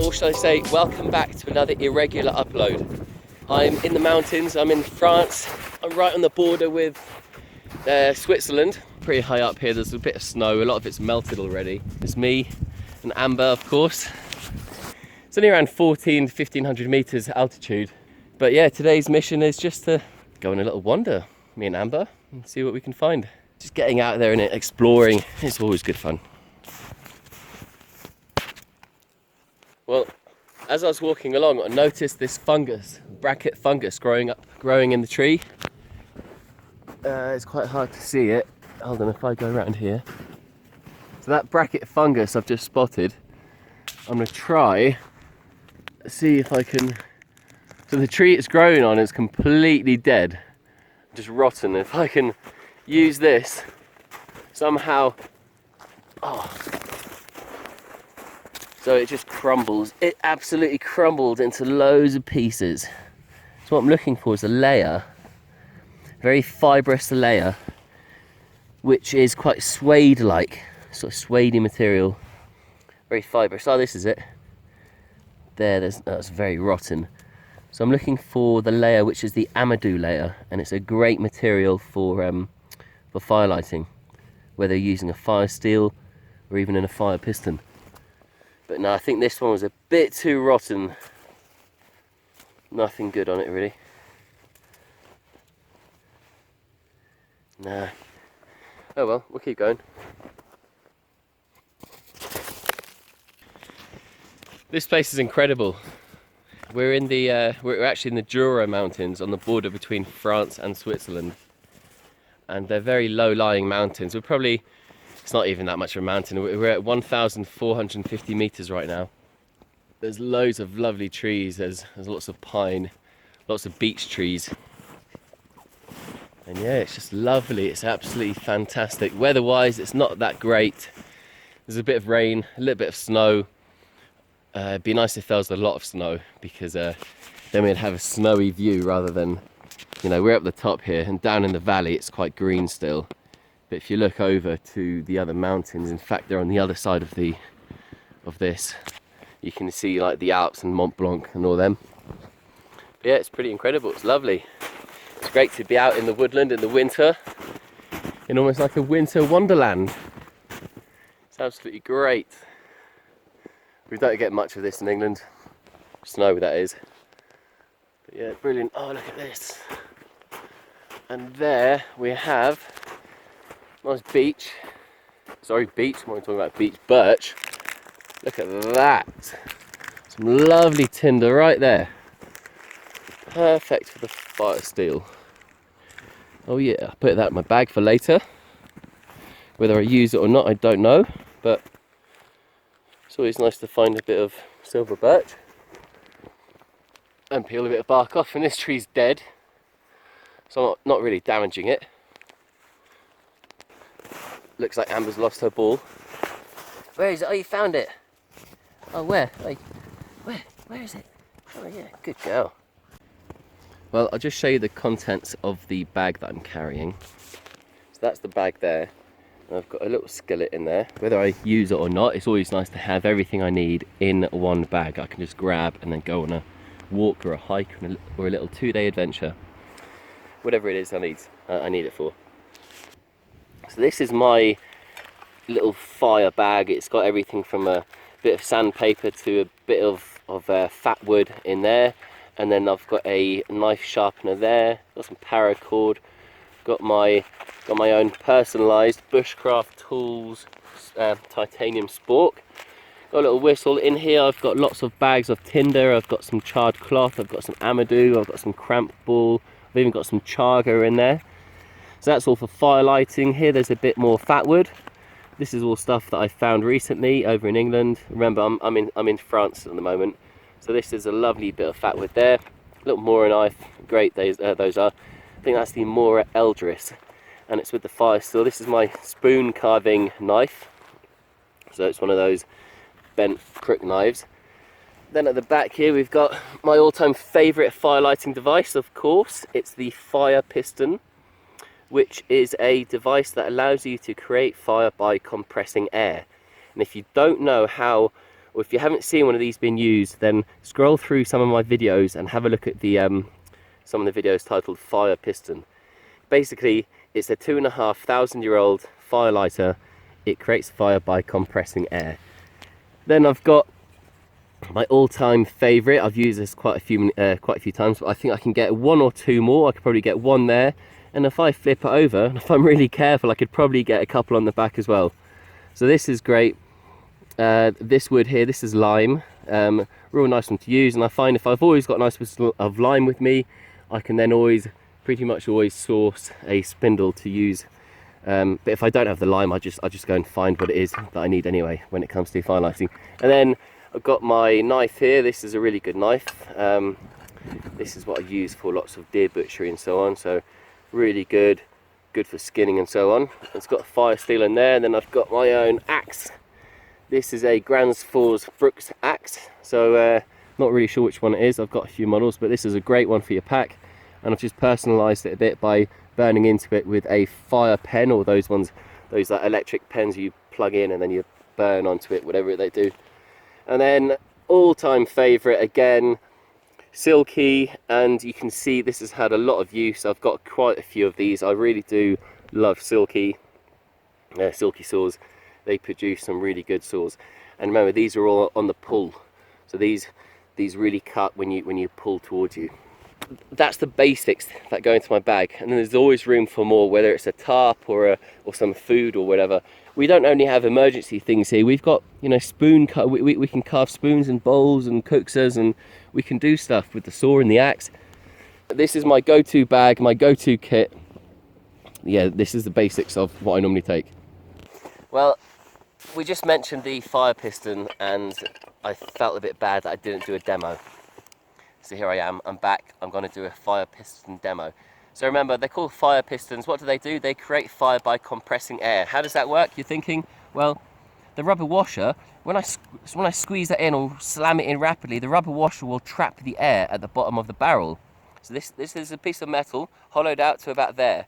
Or should I say, welcome back to another irregular upload. I'm in the mountains, I'm in France, I'm right on the border with Switzerland. Pretty high up here, there's a bit of snow, a lot of it's melted already. There's me and Amber, of course. It's only around 1500 meters altitude. But yeah, today's mission is just to go on a little wander, me and Amber, and see what we can find. Just getting out there and exploring, it's always good fun. Well, as I was walking along, I noticed this fungus, bracket fungus, growing in the tree. It's quite hard to see it. Hold on, if I go around here. So that bracket fungus I've just spotted, I'm going to try, see if I can... So the tree it's growing on is completely dead, just rotten. If I can use this somehow... Oh. So it just crumbles. It absolutely crumbled into loads of pieces. So what I'm looking for is a layer, very fibrous layer, which is quite suede-like, sort of suede material, very fibrous. Oh, this is it. That's very rotten. So I'm looking for the layer which is the amadou layer, and it's a great material for fire lighting, whether you're using a Firesteel or even in a fire piston. But no, I think this one was a bit too rotten. Nothing good on it, really. Nah. Oh well, we'll keep going. This place is incredible. We're in the we're actually in the Jura mountains on the border between France and Switzerland, and they're very low-lying mountains. We're probably, it's not even that much of a mountain. We're at 1,450 meters right now. There's loads of lovely trees. There's lots of pine, lots of beech trees. And yeah, it's just lovely. It's absolutely fantastic. Weather-wise, it's not that great. There's a bit of rain, a little bit of snow. It'd be nice if there was a lot of snow, because then we'd have a snowy view rather than, you know, we're up the top here and down in the valley it's quite green still. But if you look over to the other mountains, in fact they're on the other side of this, you can see like the Alps and Mont Blanc and all them. But yeah, it's pretty incredible. It's lovely. It's great to be out in the woodland in the winter, in almost like a winter wonderland. It's absolutely great. We don't get much of this in England. Snow, that is. But yeah, brilliant. Oh, look at this. And there we have nice beech. Sorry, beech. I'm talking about beech, birch. Look at that. Some lovely tinder right there. Perfect for the Firesteel. Oh yeah, I'll put that in my bag for later. Whether I use it or not, I don't know. But it's always nice to find a bit of silver birch and peel a bit of bark off. And this tree's dead, so I'm not really damaging it. Looks like Amber's lost her ball. Where is it? Oh, you found it. Oh, where? Like, where is it? Oh yeah, good girl. Well, I'll just show you the contents of the bag that I'm carrying. So that's the bag there. And I've got a little skillet in there. Whether I use it or not, it's always nice to have everything I need in one bag. I can just grab and then go on a walk or a hike or a little 2-day adventure. Whatever it is I need it for. So this is my little fire bag. It's got everything from a bit of sandpaper to a bit of fat wood in there. And then I've got a knife sharpener there, got some paracord, got my own personalised bushcraft tools titanium spork, Got a little whistle. In here I've got lots of bags of tinder, I've got some charred cloth, I've got some amadou, I've got some cramp ball, I've even got some chaga in there. So that's all for fire lighting. Here there's a bit more fat wood. This is all stuff that I found recently over in England. Remember, I'm in France at the moment. So this is a lovely bit of fat wood there. A little Mora knife, great those are. I think that's the Mora Eldris, and it's with the Firesteel. This is my spoon carving knife. So it's one of those bent crook knives. Then at the back here we've got my all-time favourite fire lighting device, of course. It's the Fire Piston, which is a device that allows you to create fire by compressing air. And if you don't know how, or if you haven't seen one of these being used, then scroll through some of my videos and have a look at the some of the videos titled Fire Piston. Basically, it's a 2,500-year-old fire lighter. It creates fire by compressing air. Then I've got my all-time favourite. I've used this quite a few times, but I think I can get one or two more. I could probably get one there, and if I flip it over, and if I'm really careful, I could probably get a couple on the back as well. So this is great. This wood here, this is lime. Real nice one to use, and I find if I've always got a nice piece of lime with me, I can then pretty much always source a spindle to use. But if I don't have the lime, I just go and find what it is that I need anyway when it comes to fire lighting. And then I've got my knife here. This is a really good knife. This is what I use for lots of deer butchery and so on. So really good for skinning and so on. It's got a Firesteel in there. And then I've got my own axe. This is a Gransfors Brooks axe. So not really sure which one it is. I've got a few models, but this is a great one for your pack. And I've just personalised it a bit by burning into it with a fire pen, or those like electric pens you plug in and then you burn onto it, whatever they do. And then all-time favourite again, silky, and you can see this has had a lot of use. I've got quite a few of these. I really do love silky saws. They produce some really good saws. And remember, these are all on the pull, so these really cut when you pull towards you. That's the basics that go into my bag, and then there's always room for more, whether it's a tarp or some food or whatever. We don't only have emergency things here. We've got, you know, we can carve spoons and bowls and cookers, and we can do stuff with the saw and the axe. This is my go-to bag, my go-to kit. Yeah, this is the basics of what I normally take. Well, we just mentioned the fire piston, and I felt a bit bad that I didn't do a demo. So here I am, I'm back, I'm going to do a fire piston demo. So remember, they're called fire pistons. What do? They create fire by compressing air. How does that work? You're thinking, well, the rubber washer, when I squeeze that in or slam it in rapidly, the rubber washer will trap the air at the bottom of the barrel. So this is a piece of metal hollowed out to about there.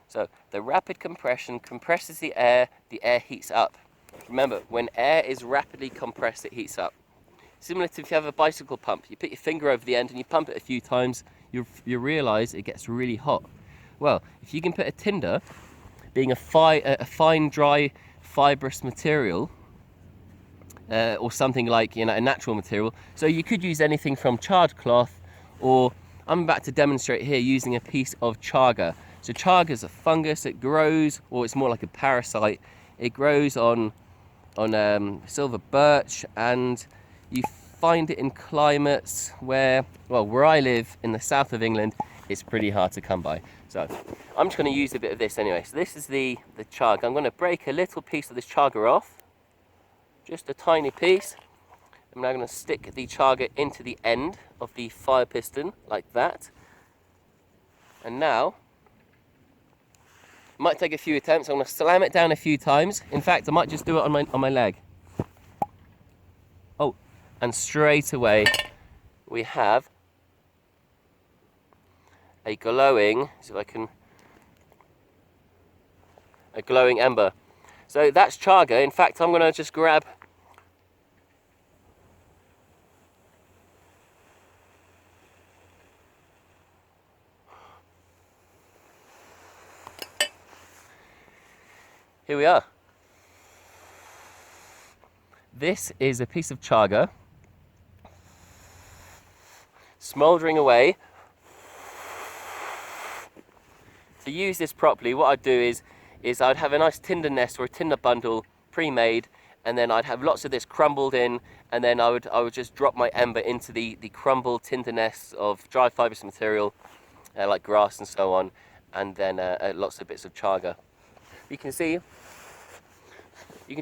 So the rapid compression compresses the air heats up. Remember, when air is rapidly compressed, it heats up. Similar to if you have a bicycle pump, you put your finger over the end and you pump it a few times, you realise it gets really hot. Well, if you can put a tinder, being a fine, dry, fibrous material, or something like, you know, a natural material, so you could use anything from charred cloth, or I'm about to demonstrate here using a piece of chaga. So chaga is a fungus. It grows, or it's more like a parasite. It grows on silver birch, and you find it in climates where I live in the south of England, it's pretty hard to come by. So I'm just going to use a bit of this anyway. So this is the chaga. I'm going to break a little piece of this chaga off, just a tiny piece. I'm now going to stick the chaga into the end of the fire piston like that. And now, it might take a few attempts. I'm going to slam it down a few times. In fact, I might just do it on my leg. Oh, and straight away we have a glowing, a glowing ember. So that's chaga. In fact, I'm going to just grab here we are. This is a piece of chaga smouldering away. To use this properly, what I'd do is I'd have a nice tinder nest or a tinder bundle pre-made, and then I'd have lots of this crumbled in, and then I would just drop my ember into the crumbled tinder nests of dry fibrous material, like grass and so on, and then lots of bits of chaga. You can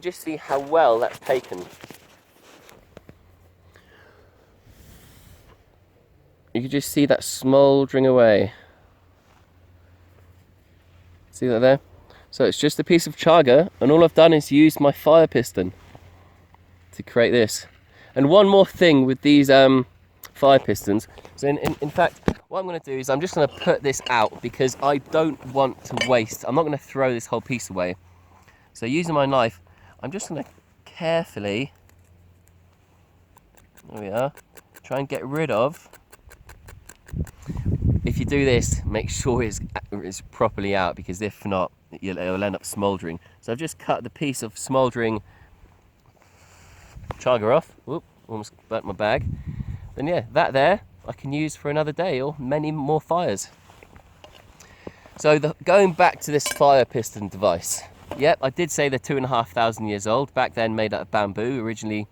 just see how well that's taken. You can just see that smouldering away. See that there? So it's just a piece of chaga, and all I've done is use my fire piston to create this. And one more thing with these fire pistons. So in fact, what I'm going to do is I'm just going to put this out because I don't want to waste. I'm not going to throw this whole piece away. So using my knife, I'm just going to carefully, there we are, try and get rid of. If you do this, make sure it's properly out, because if not, it'll end up smouldering. So I've just cut the piece of smouldering chaga off. Whoop, almost burnt my bag. Then yeah, that there I can use for another day or many more fires. So going back to this fire piston device. Yep, I did say they're 2,500 years old. Back then made out of bamboo, originally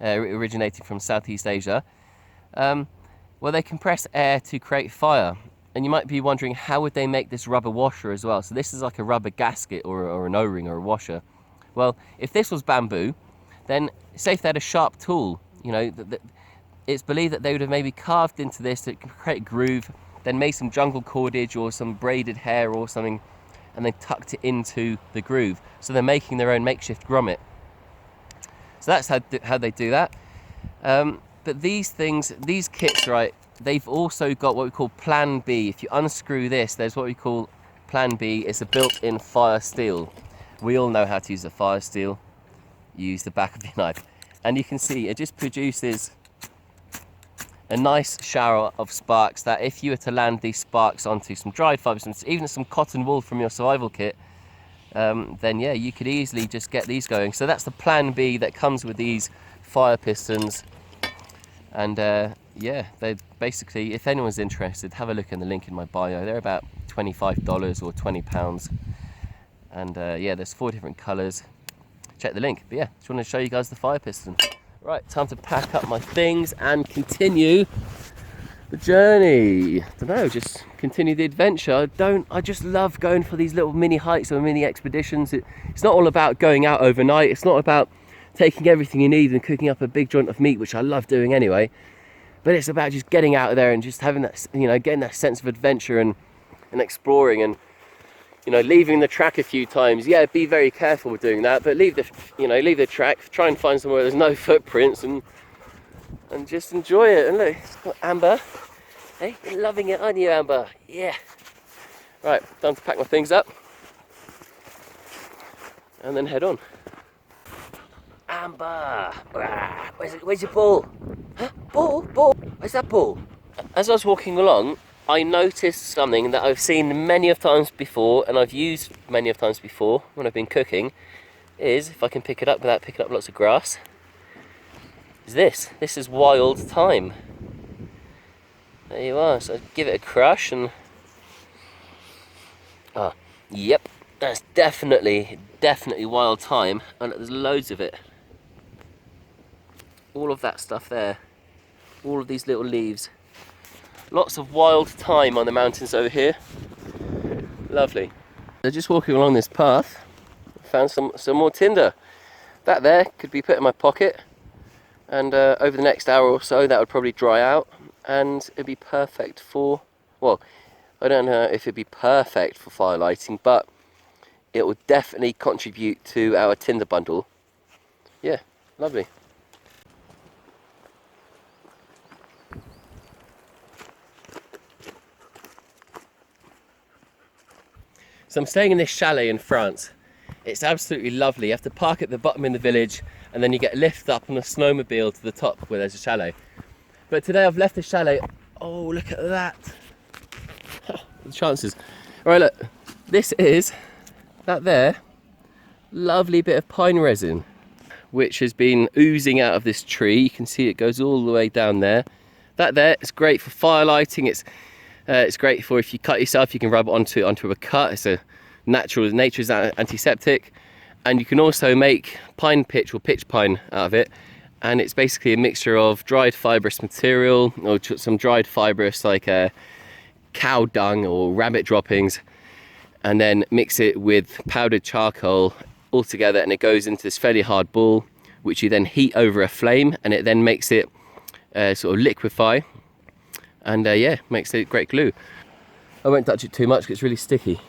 originated from Southeast Asia. Well, they compress air to create fire. And you might be wondering, how would they make this rubber washer as well? So this is like a rubber gasket or an O-ring or a washer. Well, if this was bamboo, then say if they had a sharp tool, you know, it's believed that they would have maybe carved into this to create a groove, then made some jungle cordage or some braided hair or something, and then tucked it into the groove. So they're making their own makeshift grommet. So that's how they do that. But these things, these kits, right, they've also got what we call Plan B. If you unscrew this, there's what we call Plan B. It's a built-in Firesteel. We all know how to use a Firesteel. You use the back of your knife. And you can see it just produces a nice shower of sparks that if you were to land these sparks onto some dried fibers, even some cotton wool from your survival kit, then yeah, you could easily just get these going. So that's the Plan B that comes with these fire pistons. And yeah, they basically, if anyone's interested, have a look in the link in my bio. They're about $25 or £20. And yeah, there's 4 different colours. Check the link. But yeah, just want to show you guys the fire piston. Right, time to pack up my things and continue the journey. I don't know, just continue the adventure. I just love going for these little mini hikes or mini expeditions. It's not all about going out overnight. It's not about taking everything you need and cooking up a big joint of meat, which I love doing anyway. But it's about just getting out there and just having that, you know, getting that sense of adventure and exploring, and you know, leaving the track a few times. Yeah, be very careful with doing that, but leave the track, try and find somewhere there's no footprints, and just enjoy it. And look, it's got Amber. Hey, you're loving it, aren't you, Amber? Yeah. Right, time to pack my things up and then head on. Amber, where's your ball? Huh? Ball? Where's that ball? As I was walking along, I noticed something that I've seen many of times before, and I've used many of times before when I've been cooking, is, if I can pick it up without picking up lots of grass, is this. This is wild thyme. There you are, so give it a crush and... Ah, yep, that's definitely wild thyme, and there's loads of it. All of that stuff there, all of these little leaves. Lots of wild thyme on the mountains over here. Lovely. So just walking along this path, found some more tinder. That there could be put in my pocket, and over the next hour or so that would probably dry out, and it'd be perfect for, well, I don't know if it'd be perfect for fire lighting, but it will definitely contribute to our tinder bundle. Yeah, lovely. So I'm staying in this chalet in France. It's absolutely lovely. You have to park at the bottom in the village, and then you get lifted up on a snowmobile to the top where there's a chalet. But today I've left the chalet. Oh, look at that. The chances. All right, look. This is, that there, lovely bit of pine resin, which has been oozing out of this tree. You can see it goes all the way down there. That there is great for fire lighting. It's great for, if you cut yourself, you can rub it onto a cut. It's a nature's antiseptic, And you can also make pine pitch or pitch pine out of it, and it's basically a mixture of dried fibrous material or some dried fibrous like cow dung or rabbit droppings, and then mix it with powdered charcoal all together, and it goes into this fairly hard ball, which you then heat over a flame, and it then makes it sort of liquefy, and yeah, makes it great glue. I won't touch it too much because it's really sticky.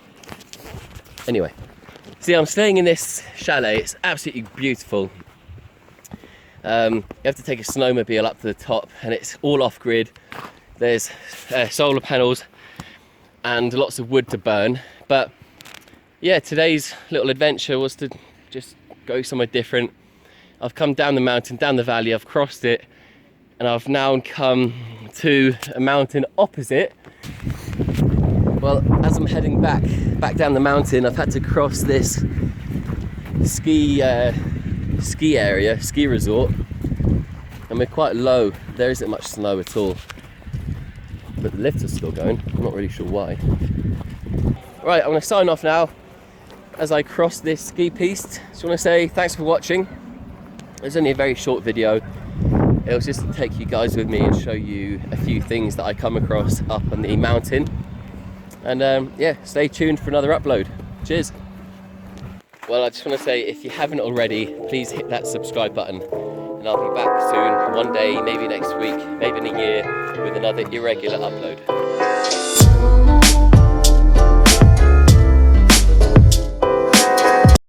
Anyway, see, I'm staying in this chalet. It's absolutely beautiful. You have to take a snowmobile up to the top, and it's all off grid. There's solar panels and lots of wood to burn. But yeah, today's little adventure was to just go somewhere different. I've come down the mountain, down the valley, I've crossed it, and I've now come to a mountain opposite. Well, as I'm heading back down the mountain, I've had to cross this ski area, ski resort, and we're quite low. There isn't much snow at all, but the lifts are still going. I'm not really sure why. Right, I'm going to sign off now as I cross this ski piste. Just want to say thanks for watching. It's only a very short video. It was just to take you guys with me and show you a few things that I come across up on the mountain. And yeah, stay tuned for another upload. Cheers. Well, I just want to say, if you haven't already, please hit that subscribe button, and I'll be back soon, one day, maybe next week, maybe in a year, with another irregular upload.